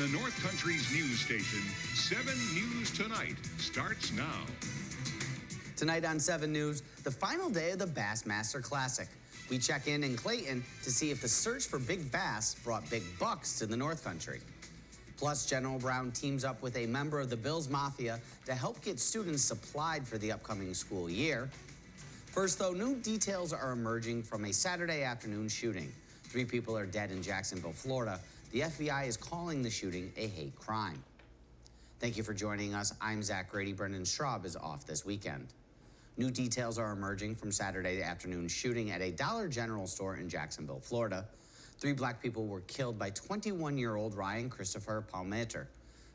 the North Country's news station, 7 News Tonight starts now. Tonight on 7 News, the final day of the Bassmaster Classic. We check in Clayton to see if the search for big bass brought big bucks to the North Country. Plus, General Brown teams up with a member of the Bills Mafia to help get students supplied for the upcoming school year. First, though, new details are emerging from a Saturday afternoon shooting. 3 people are dead in Jacksonville, Florida. The FBI is calling the shooting a hate crime. Thank you for joining us. I'm Zach Grady. Brendan Straub is off this weekend. New details are emerging from Saturday afternoon shooting at a Dollar General store in Jacksonville, Florida. 3 black people were killed by 21-year-old Ryan Christopher Palmeter.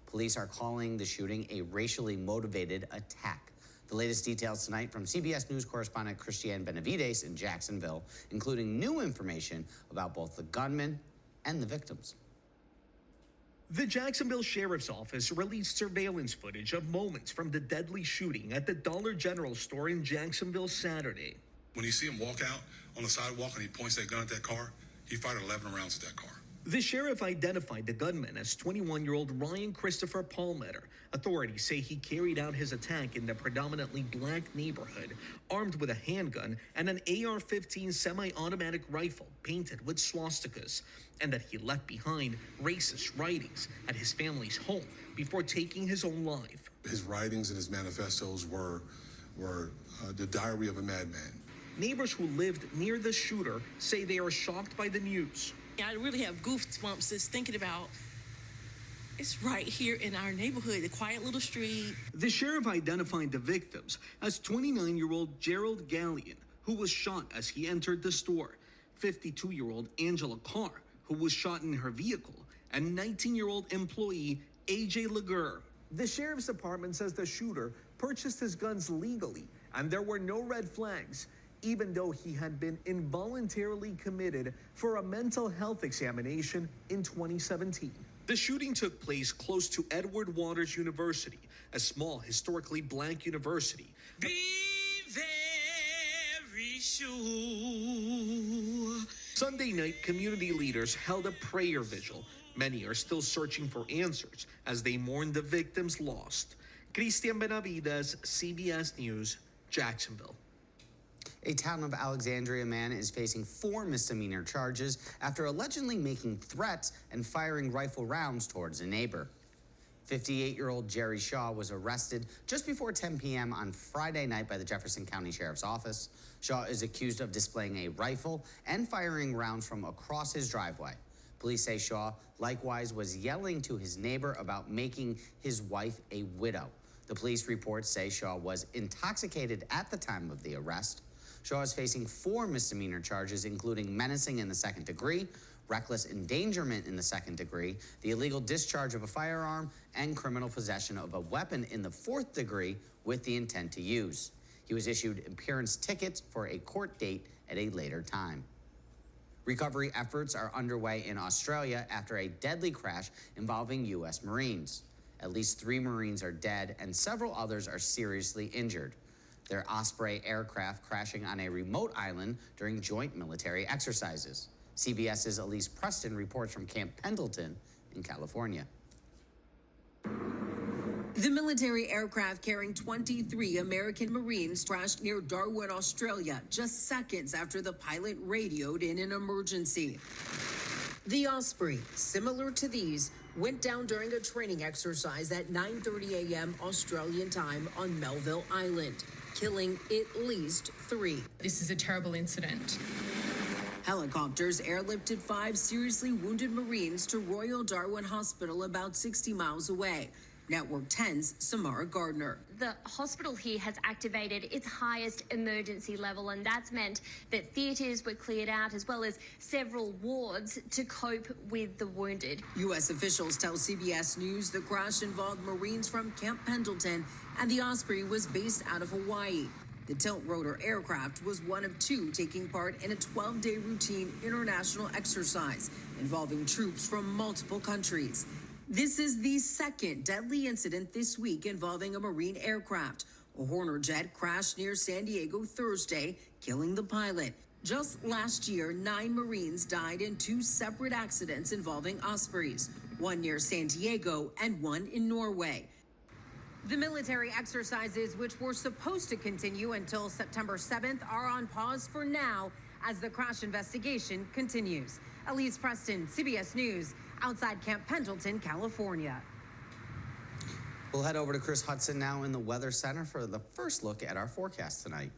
Police are calling the shooting a racially motivated attack. The latest details tonight from CBS News correspondent Christiane Benavides in Jacksonville, including new information about both the gunman and the victims. The Jacksonville Sheriff's Office released surveillance footage of moments from the deadly shooting at the Dollar General store in Jacksonville Saturday. When you see him walk out on the sidewalk and he points that gun at that car, he fired 11 rounds at that car. The sheriff identified the gunman as 21-year-old Ryan Christopher Palmeter. Authorities say he carried out his attack in the predominantly black neighborhood, armed with a handgun and an AR-15 semi-automatic rifle painted with swastikas, and that he left behind racist writings at his family's home before taking his own life. His writings and his manifestos were the diary of a madman. Neighbors who lived near the shooter say they are shocked by the news. I really have goosebumps just thinking about it's right here in our neighborhood, the quiet little street. The sheriff identified the victims as 29-year-old Gerald Gallion, who was shot as he entered the store, 52-year-old Angela Carr, who was shot in her vehicle, and 19-year-old employee AJ Laguerre. The sheriff's department says the shooter purchased his guns legally, and there were no red flags, even though he had been involuntarily committed for a mental health examination in 2017. The shooting took place close to Edward Waters University, a small, historically black university. Be very sure. Sunday night, community leaders held a prayer vigil. Many are still searching for answers as they mourn the victims lost. Christiane Benavides, CBS News, Jacksonville. A Town of Alexandria man is facing 4 misdemeanor charges after allegedly making threats and firing rifle rounds towards a neighbor. 58-year-old Jerry Shaw was arrested just before 10 p.m. on Friday night by the Jefferson County Sheriff's Office. Shaw is accused of displaying a rifle and firing rounds from across his driveway. Police say Shaw likewise was yelling to his neighbor about making his wife a widow. The police reports say Shaw was intoxicated at the time of the arrest. Shaw is facing 4 misdemeanor charges, including menacing in the 2nd degree, reckless endangerment in the 2nd degree, the illegal discharge of a firearm, and criminal possession of a weapon in the 4th degree with the intent to use. He was issued appearance tickets for a court date at a later time. Recovery efforts are underway in Australia after a deadly crash involving U.S. Marines. At least 3 Marines are dead and several others are seriously injured. Their Osprey aircraft crashing on a remote island during joint military exercises. CBS's Elise Preston reports from Camp Pendleton in California. The military aircraft carrying 23 American Marines crashed near Darwin, Australia, just seconds after the pilot radioed in an emergency. The Osprey, similar to these, went down during a training exercise at 9:30 a.m. Australian time on Melville Island, killing at least 3. This is a terrible incident. Helicopters airlifted 5 seriously wounded Marines to Royal Darwin Hospital about 60 miles away. Network 10's Samara Gardner. The hospital here has activated its highest emergency level, and that's meant that theatres were cleared out as well as several wards to cope with the wounded. U.S. officials tell CBS News the crash involved Marines from Camp Pendleton, and the Osprey was based out of Hawaii. The tilt-rotor aircraft was one of 2 taking part in a 12-day routine international exercise involving troops from multiple countries. This is the 2nd deadly incident this week involving a Marine aircraft. A Horner jet crashed near San Diego Thursday, killing the pilot. Just last year, 9 Marines died in 2 separate accidents involving Ospreys. one near San Diego and one in Norway. The military exercises, which were supposed to continue until September 7th, are on pause for now as the crash investigation continues. Elise Preston, CBS News, outside Camp Pendleton, California. We'll head over to Chris Hudson now in the Weather Center for the first look at our forecast tonight.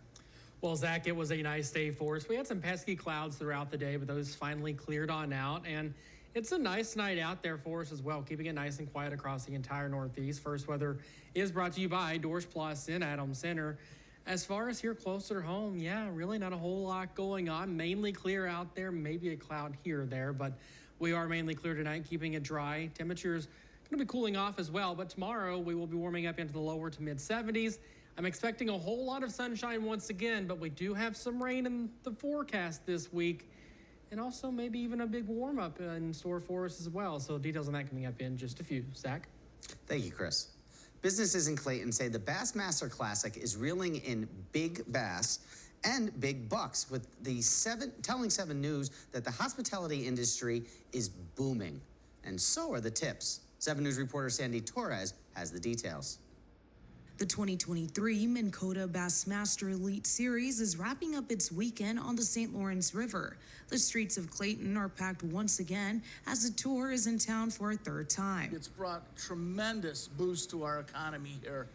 Well, Zach, it was a nice day for us. We had some pesky clouds throughout the day, but those finally cleared on out. And it's a nice night out there for us as well, keeping it nice and quiet across the entire Northeast. First Weather is brought to you by Doors Plus in Adams Center. As far as here closer to home, yeah, really not a whole lot going on. Mainly clear out there, maybe a cloud here or there, but we are mainly clear tonight, keeping it dry. Temperatures going to be cooling off as well, but tomorrow we will be warming up into the lower to mid 70s. I'm expecting a whole lot of sunshine once again, but we do have some rain in the forecast this week, and also maybe even a big warm up in store for us as well. So details on that coming up in just a few. Zach? Thank you, Chris. Businesses in Clayton say the Bassmaster Classic is reeling in big bass and big bucks, with the telling 7 News that the hospitality industry is booming, and so are the tips. 7 News reporter Sandy Torres has the details. The 2023 Minn Kota Bassmaster Elite Series is wrapping up its weekend on the St. Lawrence River. The streets of Clayton are packed once again as the tour is in town for a third time. It's brought tremendous boost to our economy here.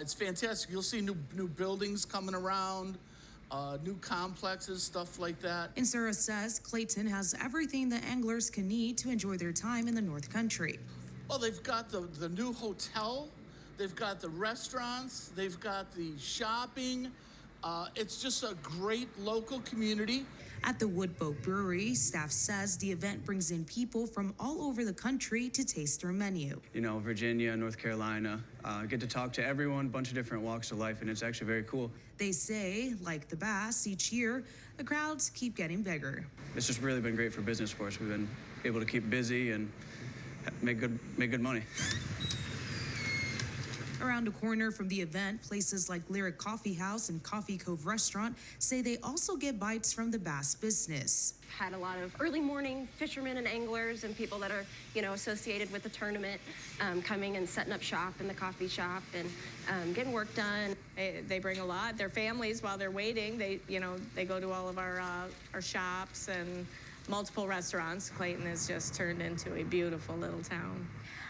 It's fantastic. You'll see new buildings coming around, new complexes, stuff like that. Insura says Clayton has everything that anglers can need to enjoy their time in the North Country. Well, they've got the new hotel. They've got the restaurants, they've got the shopping. It's just a great local community. At the Woodboat Brewery, staff says the event brings in people from all over the country to taste their menu. You know, Virginia, North Carolina, get to talk to everyone, bunch of different walks of life, and it's actually very cool. They say, like the bass, each year, the crowds keep getting bigger. It's just really been great for business for us. We've been able to keep busy and make good money. Around a corner from the event, places like Lyric Coffee House and Coffee Cove Restaurant say they also get bites from the bass business. Had a lot of early morning fishermen and anglers and people that are, associated with the tournament coming and setting up shop in the coffee shop and getting work done. They bring a lot. Their families, while they're waiting, they go to all of our shops and multiple restaurants. Clayton has just turned into a beautiful little town.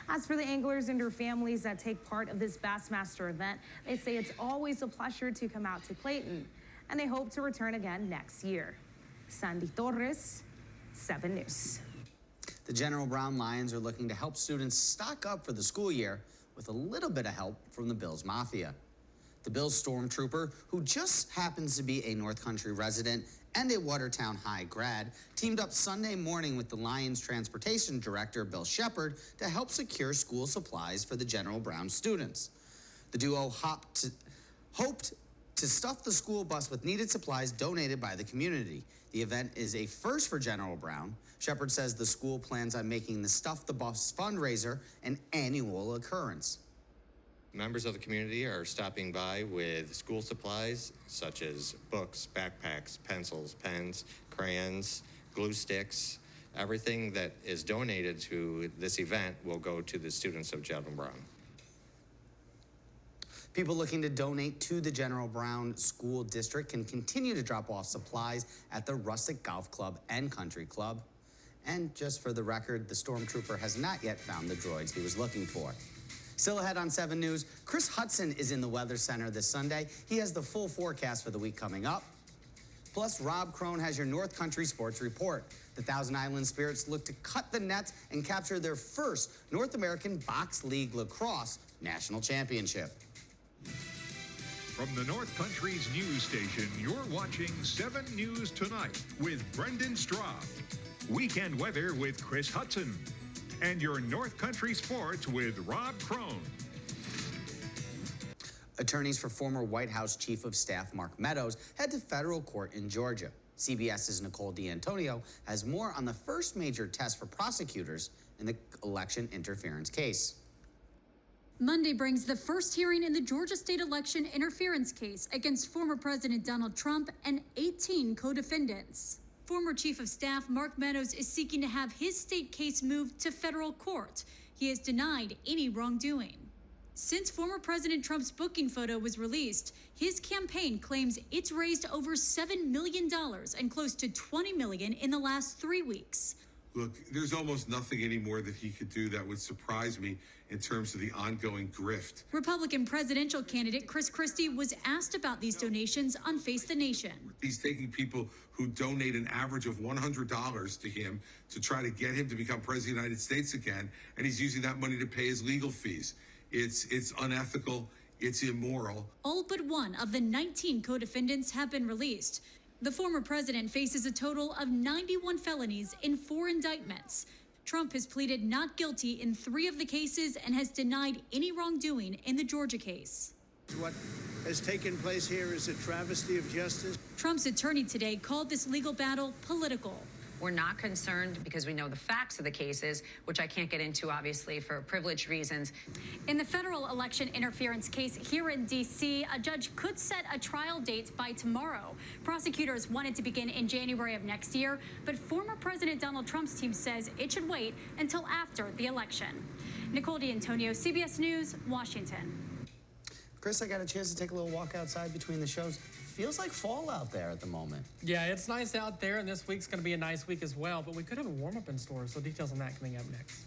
As for the anglers and their families that take part of this Bassmaster event, they say it's always a pleasure to come out to Clayton, and they hope to return again next year. Sandy Torres, 7 News. The General Brown Lions are looking to help students stock up for the school year with a little bit of help from the Bills Mafia. The Bills stormtrooper, who just happens to be a North Country resident and a Watertown High grad, teamed up Sunday morning with the Lions Transportation Director, Bill Shepard, to help secure school supplies for the General Brown students. The duo hoped to stuff the school bus with needed supplies donated by the community. The event is a first for General Brown. Shepard says the school plans on making the Stuff the Bus fundraiser an annual occurrence. Members of the community are stopping by with school supplies such as books, backpacks, pencils, pens, crayons, glue sticks. Everything that is donated to this event will go to the students of General Brown. People looking to donate to the General Brown School District can continue to drop off supplies at the Rustic Golf Club and Country Club. And just for the record, the stormtrooper has not yet found the droids he was looking for. Still ahead on 7 News, Chris Hudson is in the Weather Center this Sunday. He has the full forecast for the week coming up. Plus, Rob Krone has your North Country Sports Report. The Thousand Island Spirits look to cut the nets and capture their first North American Box League Lacrosse National Championship. From the North Country's news station, you're watching 7 News Tonight with Brendan Straub. Weekend weather with Chris Hudson. And your North Country Sports with Rob Krone. Attorneys for former White House Chief of Staff Mark Meadows head to federal court in Georgia. CBS's Nicole D'Antonio has more on the first major test for prosecutors in the election interference case. Monday brings the first hearing in the Georgia state election interference case against former President Donald Trump and 18 co-defendants. Former Chief of Staff Mark Meadows is seeking to have his state case moved to federal court. He has denied any wrongdoing. Since former President Trump's booking photo was released, his campaign claims it's raised over $7 million and close to $20 million in the last 3 weeks. Look, there's almost nothing anymore that he could do that would surprise me in terms of the ongoing grift. Republican presidential candidate Kris was asked about these donations on Face the Nation. He's taking people who donate an average of $100 to him to try to get him to become president of the United States again, and he's using that money to pay his legal fees. It's unethical, it's immoral. All but one of the 19 co-defendants have been released. The former president faces a total of 91 felonies in 4 indictments. Trump has pleaded not guilty in 3 of the cases and has denied any wrongdoing in the Georgia case. What has taken place here is a travesty of justice. Trump's attorney today called this legal battle political. We're not concerned because we know the facts of the cases, which I can't get into, obviously, for privilege reasons. In the federal election interference case here in D.C., a judge could set a trial date by tomorrow. Prosecutors wanted to begin in January of next year, but former President Donald Trump's team says it should wait until after the election. Nicole D'Antonio, CBS News, Washington. Kris, I got a chance to take a little walk outside between the shows. Feels like fall out there at the moment. Yeah, it's nice out there, and this week's going to be a nice week as well, but we could have a warm-up in store, so details on that coming up next.